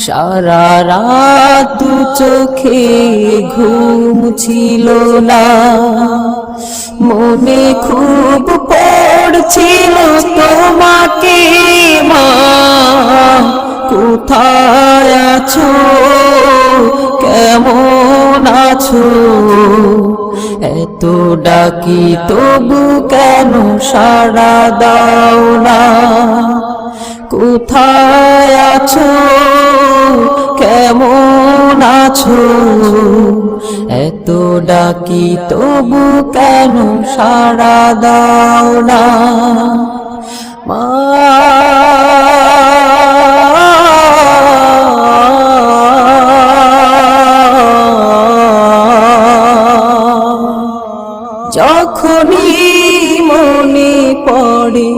সারা রাত দু চোখে ঘুম ছিল না, মনে খুব পড়ছিল তোমাকে মা, কোথায় আছো, কেমন আছো, এত ডাকি তবু কেন সাড়া দাও না, কোথায় আছো, কেমন আছো, এত ডাকি তবু কেন সাড়া দাও না মা। যখনই মনে পড়ে